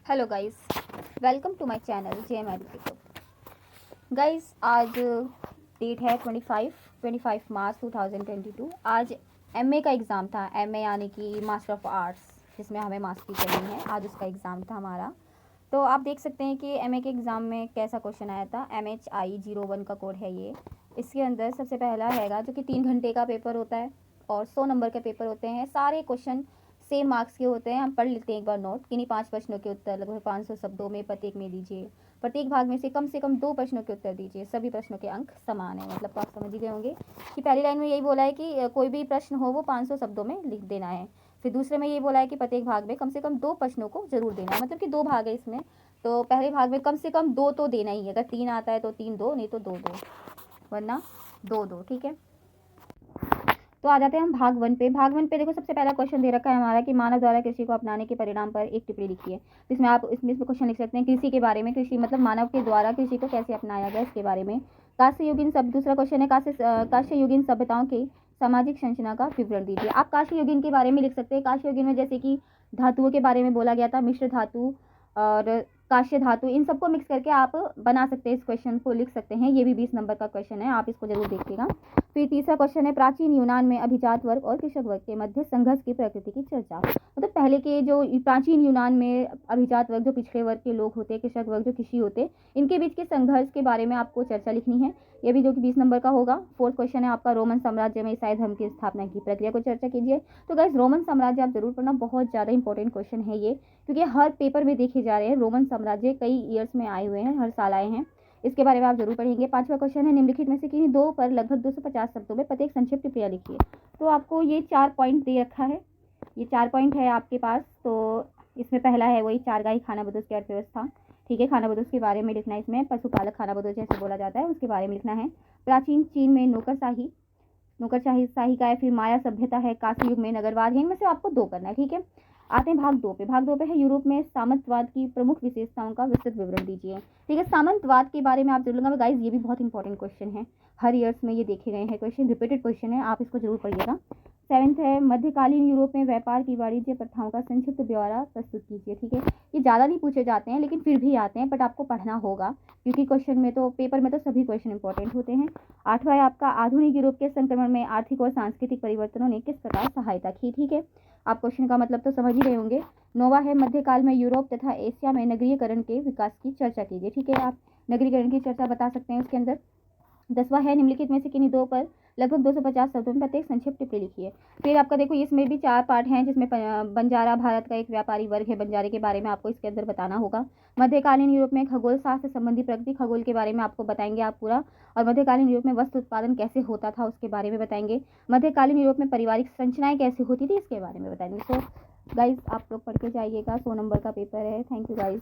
Hello guys, welcome to my channel JM educator. Guys, आज date है 25 मार्च 2022। आज MA का एग्ज़ाम था। एमए यानी कि मास्टर ऑफ आर्ट्स, जिसमें हमें मास्टरी करनी है। आज उसका एग्ज़ाम था हमारा। तो आप देख सकते हैं कि एमए के एग्ज़ाम में कैसा क्वेश्चन आया था। MHI01 का कोड है ये। इसके अंदर सबसे पहला हैगा जो कि 3 घंटे का पेपर होता है और 100 नंबर के पेपर होते हैं। सारे क्वेश्चन सेम मार्क्स के होते हैं। हम पढ़ लेते हैं एक बार नोट। किन्हीं 5 प्रश्नों के उत्तर लगभग 500 शब्दों में प्रत्येक में दीजिए। प्रत्येक भाग में से कम 2 प्रश्नों के उत्तर दीजिए। सभी प्रश्नों के अंक समान है। मतलब तो आप समझ ही गए होंगे कि पहली लाइन में यही बोला है कि कोई भी प्रश्न हो वो 500 शब्दों में लिख देना है। फिर दूसरे में ये बोला है कि प्रत्येक भाग में कम से कम 2 प्रश्नों को जरूर देना है। मतलब कि 2 भाग है इसमें, तो पहले भाग में कम से कम 2 तो देना ही है। अगर 3 आता है तो 3 दो, नहीं तो 2 दो, वरना 2 दो। ठीक है, तो आ जाते हैं हम भाग 1 पे। भाग 1 पे देखो, सबसे पहला क्वेश्चन दे रखा है हमारा कि मानव द्वारा कृषि को अपनाने के परिणाम पर एक टिप्पणी लिखिए। इसमें आप इसमें क्वेश्चन लिख सकते हैं कृषि के बारे में। कृषि मतलब मानव के द्वारा कृषि को कैसे अपनाया गया, इसके बारे में। कांस्ययुगीन सब दूसरा क्वेश्चन है कांस्ययुगीन सभ्यताओं की सामाजिक संरचना का विवरण दीजिए। आप कांस्ययुगीन के बारे में लिख सकते हैं। कांस्ययुगीन में जैसे कि धातुओं के बारे में बोला गया था, मिश्र धातु और काश्य धातु, इन सबको मिक्स करके आप बना सकते हैं। इस क्वेश्चन को लिख सकते हैं। ये भी 20 नंबर का क्वेश्चन है, आप इसको जरूर देखिएगा। फिर तीसरा क्वेश्चन है प्राचीन यूनान में अभिजात वर्ग और कृषक वर्ग के मध्य संघर्ष की प्रकृति की चर्चा। मतलब पहले के जो प्राचीन यूनान में अभिजात वर्ग जो पिछड़े वर्ग के लोग होते, कृषक वर्ग जो कृषि होते, इनके बीच के संघर्ष के बारे में आपको चर्चा लिखनी है। ये भी जो कि 20 नंबर का होगा। फोर्थ क्वेश्चन है आपका रोमन साम्राज्य में ईसाई धर्म की स्थापना की प्रक्रिया को चर्चा कीजिए। तो गाइस, रोमन साम्राज्य आप जरूर पढ़ना, बहुत ज़्यादा इंपॉर्टेंट क्वेश्चन है ये, क्योंकि हर पेपर में देखे जा रहे हैं। रोमन साम्राज्य कई ईयर्स में आए हुए हैं, हर साल आए हैं। इसके बारे में आप जरूर पढ़ेंगे। 5वां क्वेश्चन है निम्नलिखित में से किन्हीं 2 पर लगभग 250 शब्दों में प्रत्येक संक्षिप्त टिप्पणी लिखिए। तो आपको ये 4 पॉइंट दे रखा है। ये 4 पॉइंट है आपके पास। तो इसमें पहला है वही चारगाही खानाबदोश की अर्थव्यवस्था। ठीक है, खानाबदोश के बारे में लिखना है। इसमें पशुपालक खानाबदोश जैसे बोला जाता है, उसके बारे में लिखना है। प्राचीन चीन में नौकरशाही का है। फिर माया सभ्यता है। काशी युग में नगरवाद है। इनमें से आपको 2 करना है। ठीक है, आते हैं भाग 2 पे। भाग 2 पे है यूरोप में सामंतवाद की प्रमुख विशेषताओं का विस्तृत विवरण दीजिए। ठीक है, सामंतवाद के बारे में आप जरूर लूंगा गाइज, ये भी बहुत इंपॉर्टेंट क्वेश्चन है। हर ईयर्स में ये देखे गए हैं क्वेश्चन, रिपीटेड क्वेश्चन है, आप इसको जरूर पढ़िएगा। 7th है मध्यकालीन यूरोप में व्यापार की वाणिज्य प्रथाओं का संक्षिप्त ब्यौरा प्रस्तुत कीजिए। ठीक है, ये ज़्यादा नहीं पूछे जाते हैं लेकिन फिर भी आते हैं, बट आपको पढ़ना होगा क्योंकि क्वेश्चन में तो पेपर में तो सभी क्वेश्चन इंपॉर्टेंट होते हैं। 8वां है आपका आधुनिक यूरोप के संक्रमण में आर्थिक और सांस्कृतिक परिवर्तनों ने किस प्रकार सहायता की। ठीक है, आप क्वेश्चन का मतलब तो समझ ही रहे होंगे। 9वां है मध्यकाल में यूरोप तथा एशिया में नगरीयकरण के विकास की चर्चा कीजिए। ठीक है, आप नगरीकरण की चर्चा बता सकते हैं उसके अंदर। 10वां है निम्नलिखित में से किन्हीं 2 पर लगभग 250 शब्दों में प्रत्येक संक्षिप्त टिप्पणी लिखिए। फिर आपका देखो, इसमें भी 4 पार्ट हैं, जिसमें बंजारा भारत का एक व्यापारी वर्ग है। बंजारे के बारे में आपको इसके अंदर बताना होगा। मध्यकालीन यूरोप में खगोल शास्त्र संबंधी प्रगति, खगोल के बारे में आपको बताएंगे आप पूरा। और मध्यकालीन यूरोप में वस्त्र उत्पादन कैसे होता था उसके बारे में बताएंगे। मध्यकालीन यूरोप में पारिवारिक संरचनाएं कैसे होती थी इसके बारे में बताएंगे। सो गाइज, आप लोग पढ़ के जाइएगा। 100 नंबर का पेपर है। Thank you guys.